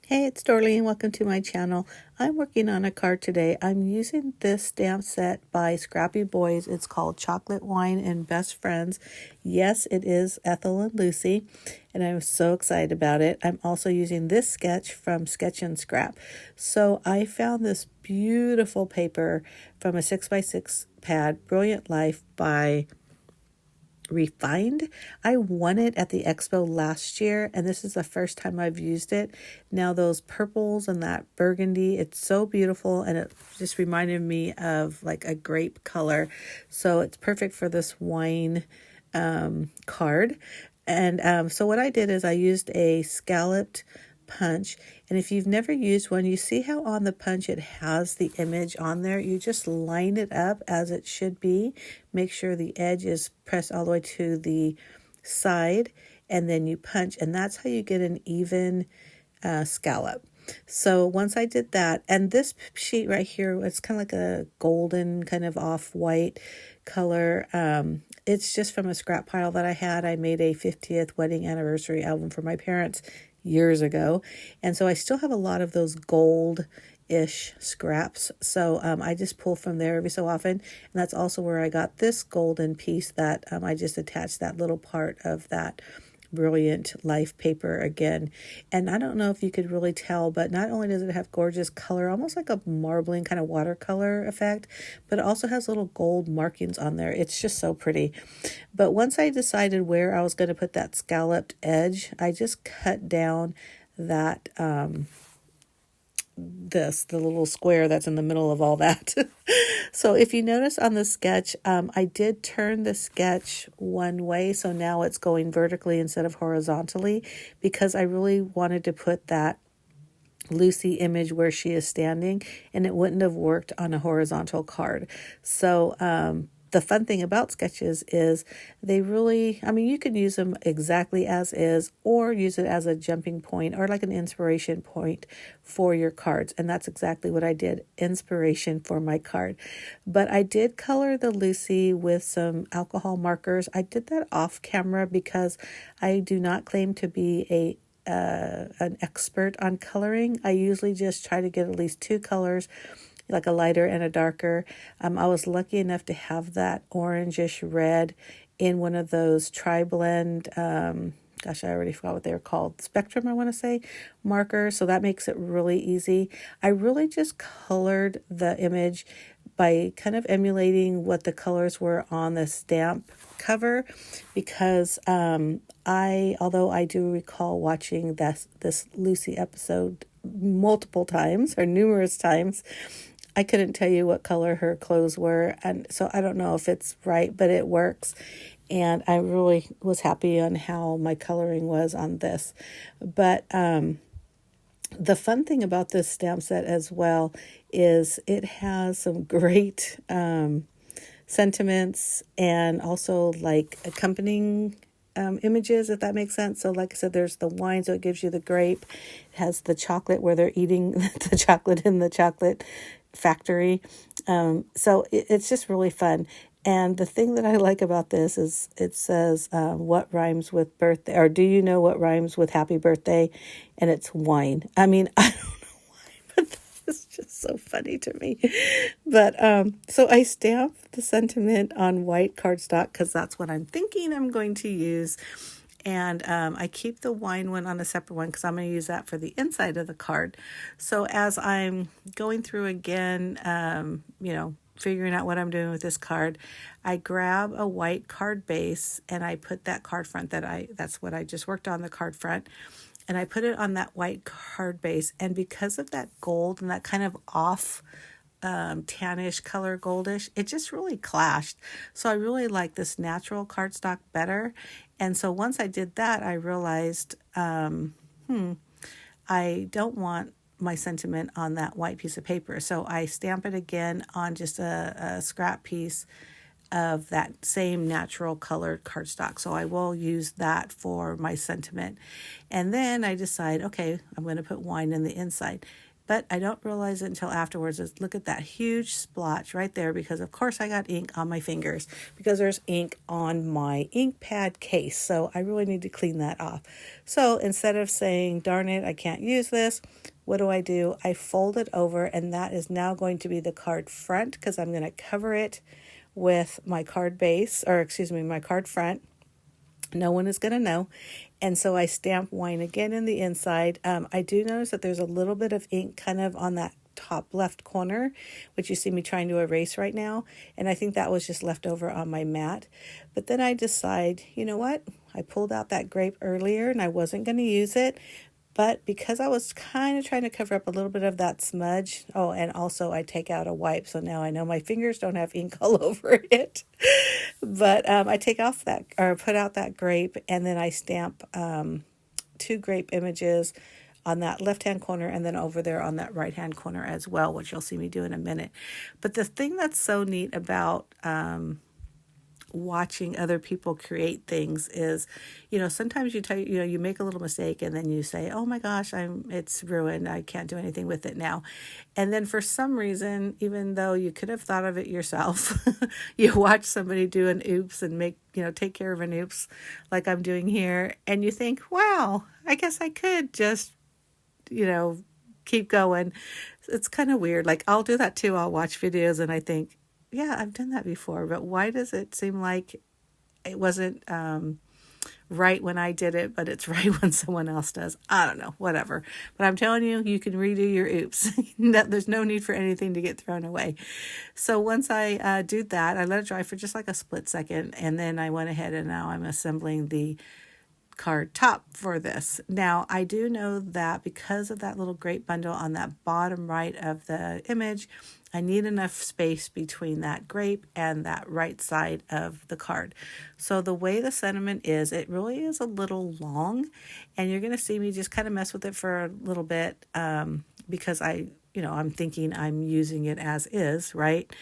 Hey, it's Dorleen. Welcome to my channel. I'm working on a card today. I'm using this stamp set by Scrappy Boys. It's called Chocolate Wine and Best Friends. Yes, it is Ethel and Lucy, and I'm so excited about it. I'm also using this sketch from Sketch and Scrap. So I found this beautiful paper from a 6x6 pad, Brilliant Life by Refined. I won it at the expo last year, and this is the first time I've used it. Now those purples and that burgundy, it's so beautiful, and it just reminded me of like a grape color. So it's perfect for this wine card. And so what I did is I used a scalloped punch, and if you've never used one, you see how on the punch it has the image on there. You just line it up as it should be. Make sure the edge is pressed all the way to the side, and then you punch, and that's how you get an even scallop. So once I did that, and this sheet right here, it's kind of like a golden kind of off-white color. It's just from a scrap pile that I had. I made a 50th wedding anniversary album for my parents years ago, and so I still have a lot of those gold-ish scraps. So I just pull from there every so often, and that's also where I got this golden piece that I just attached that little part of that Brilliant Life paper again. And I don't know if you could really tell, but not only does it have gorgeous color, almost like a marbling kind of watercolor effect, but it also has little gold markings on there. It's just so pretty. But once I decided where I was going to put that scalloped edge, I just cut down that the little square that's in the middle of all that. So if you notice on the sketch, I did turn the sketch one way, so now it's going vertically instead of horizontally, because I really wanted to put that Lucy image where she is standing, and it wouldn't have worked on a horizontal card. So the fun thing about sketches is they really, you can use them exactly as is, or use it as a jumping point or like an inspiration point for your cards. And that's exactly what I did, inspiration for my card. But I did color the Lucy with some alcohol markers. I did that off camera because I do not claim to be an expert on coloring. I usually just try to get at least two colors, like a lighter and a darker. I was lucky enough to have that orangish red in one of those tri-blend, gosh, I already forgot what they were called, Spectrum, I want to say, markers. So that makes it really easy. I really just colored the image by kind of emulating what the colors were on the stamp cover, because although I do recall watching this Lucy episode multiple times or numerous times, I couldn't tell you what color her clothes were, and so I don't know if it's right, but it works. And I really was happy on how my coloring was on this. But the fun thing about this stamp set as well is it has some great sentiments and also like accompanying images, if that makes sense. So like I said, there's the wine, so it gives you the grape. It has the chocolate where they're eating the chocolate in the chocolate factory. So it's just really fun. And the thing that I like about this is it says, what rhymes with birthday, or do you know what rhymes with happy birthday? And it's wine. I don't know why, but it's just so funny to me. But so I stamped the sentiment on white cardstock because that's what I'm thinking I'm going to use. And I keep the wine one on a separate one because I'm going to use that for the inside of the card. So as I'm going through again, figuring out what I'm doing with this card, I grab a white card base and I put that card front that's what I just worked on, the card front. And I put it on that white card base. And because of that gold and that kind of off tannish color, goldish, it just really clashed. So I really like this natural cardstock better. And so once I did that, I realized I don't want my sentiment on that white piece of paper. So I stamp it again on just a scrap piece of that same natural colored cardstock. So I will use that for my sentiment. And then I decide, okay, I'm going to put wine in the inside. but I don't realize it until afterwards. Is look at that huge splotch right there, because of course I got ink on my fingers because there's ink on my ink pad case. So I really need to clean that off. So instead of saying, darn it, I can't use this, what do? I fold it over, and that is now going to be the card front, because I'm going to cover it with my card base, or excuse me, my card front. No one is going to know. And so I stamp wine again in the inside. I do notice that there's a little bit of ink kind of on that top left corner, which you see me trying to erase right now. And I think that was just left over on my mat. But then I decide, you know what? I pulled out that grape earlier and I wasn't going to use it. But because I was kind of trying to cover up a little bit of that smudge, oh, and also I take out a wipe, so now I know my fingers don't have ink all over it. But I take off that, or put out that grape, and then I stamp 2 grape images on that left-hand corner and then over there on that right-hand corner as well, which you'll see me do in a minute. But the thing that's so neat about watching other people create things is, sometimes you make a little mistake and then you say, oh my gosh, it's ruined. I can't do anything with it now. And then for some reason, even though you could have thought of it yourself, you watch somebody do an oops and take care of an oops like I'm doing here. And you think, wow, I guess I could just, keep going. It's kind of weird. Like I'll do that too. I'll watch videos and I think, yeah, I've done that before, but why does it seem like it wasn't right when I did it, but it's right when someone else does? I don't know, whatever. But I'm telling you, you can redo your oops. There's no need for anything to get thrown away. So once I do that, I let it dry for just like a split second, and then I went ahead and now I'm assembling the card top for this. Now, I do know that because of that little grape bundle on that bottom right of the image, I need enough space between that grape and that right side of the card. So the way the sentiment is, it really is a little long, and you're going to see me just kind of mess with it for a little bit because I'm thinking I'm using it as is, right?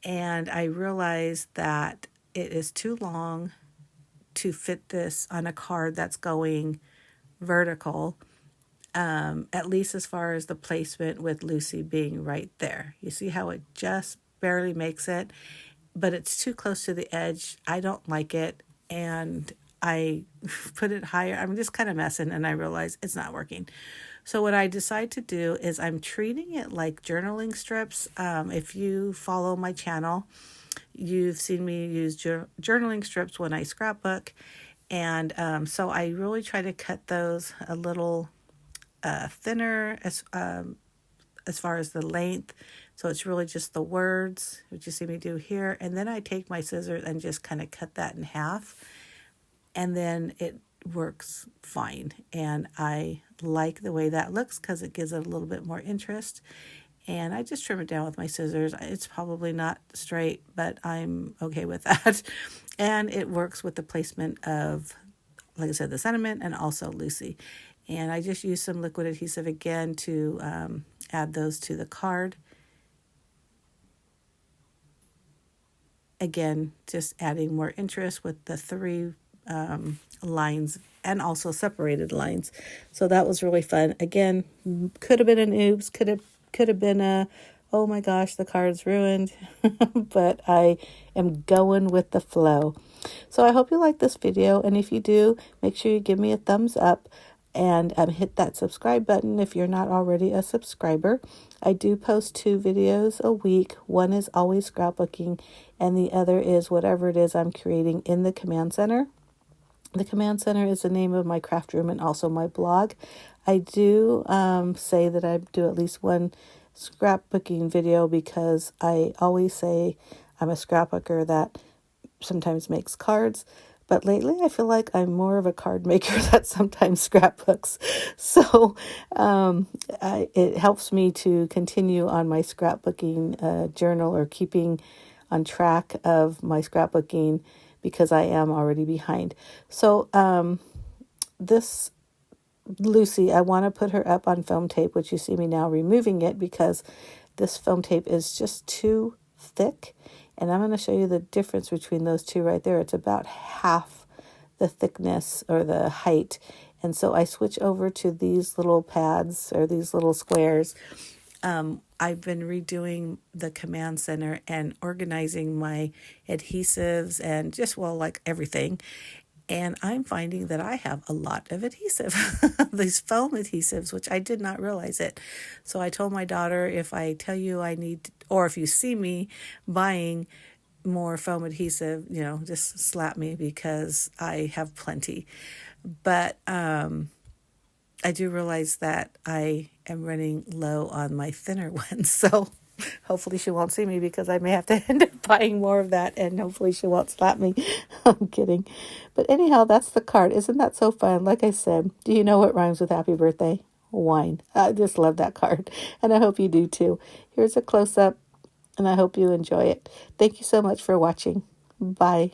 And I realize that it is too long to fit this on a card that's going vertical, at least as far as the placement with Lucy being right there. You see how it just barely makes it, but it's too close to the edge. I don't like it, and I put it higher. I'm just kind of messing, and I realize it's not working. So what I decide to do is I'm treating it like journaling strips. If you follow my channel, you've seen me use journaling strips when I scrapbook. And so I really try to cut those a little thinner as far as the length. So it's really just the words, which you see me do here. And then I take my scissors and just kind of cut that in half. And then it works fine. And I like the way that looks because it gives it a little bit more interest. And I just trim it down with my scissors. It's probably not straight, but I'm okay with that. And it works with the placement of, like I said, the sentiment and also Lucy. And I just use some liquid adhesive again to add those to the card. Again, just adding more interest with the 3 lines and also separated lines. So that was really fun. Again, could have been an oops, could have been a, oh my gosh, the card's ruined, but I am going with the flow. So I hope you like this video, and if you do, make sure you give me a thumbs up and hit that subscribe button if you're not already a subscriber. I do post 2 videos a week. One is always scrapbooking, and the other is whatever it is I'm creating in the Command Center. The Command Center is the name of my craft room and also my blog. I do say that I do at least one scrapbooking video because I always say I'm a scrapbooker that sometimes makes cards. But lately I feel like I'm more of a card maker that sometimes scrapbooks. So it helps me to continue on my scrapbooking journal, or keeping on track of my scrapbooking, because I am already behind. So this Lucy, I want to put her up on foam tape, which you see me now removing it because this foam tape is just too thick. And I'm going to show you the difference between those two right there. It's about half the thickness or the height. And so I switch over to these little pads or these little squares. I've been redoing the command center and organizing my adhesives and just, well, like everything. And I'm finding that I have a lot of adhesive, these foam adhesives, which I did not realize it. So I told my daughter, if I tell you I need, or if you see me buying more foam adhesive, just slap me because I have plenty. But I do realize that I am running low on my thinner ones. So hopefully she won't see me because I may have to end up buying more of that, and hopefully she won't slap me. I'm kidding. But anyhow, that's the card. Isn't that so fun? Like I said, do you know what rhymes with happy birthday? Wine. I just love that card, and I hope you do too. Here's a close-up, and I hope you enjoy it. Thank you so much for watching. Bye.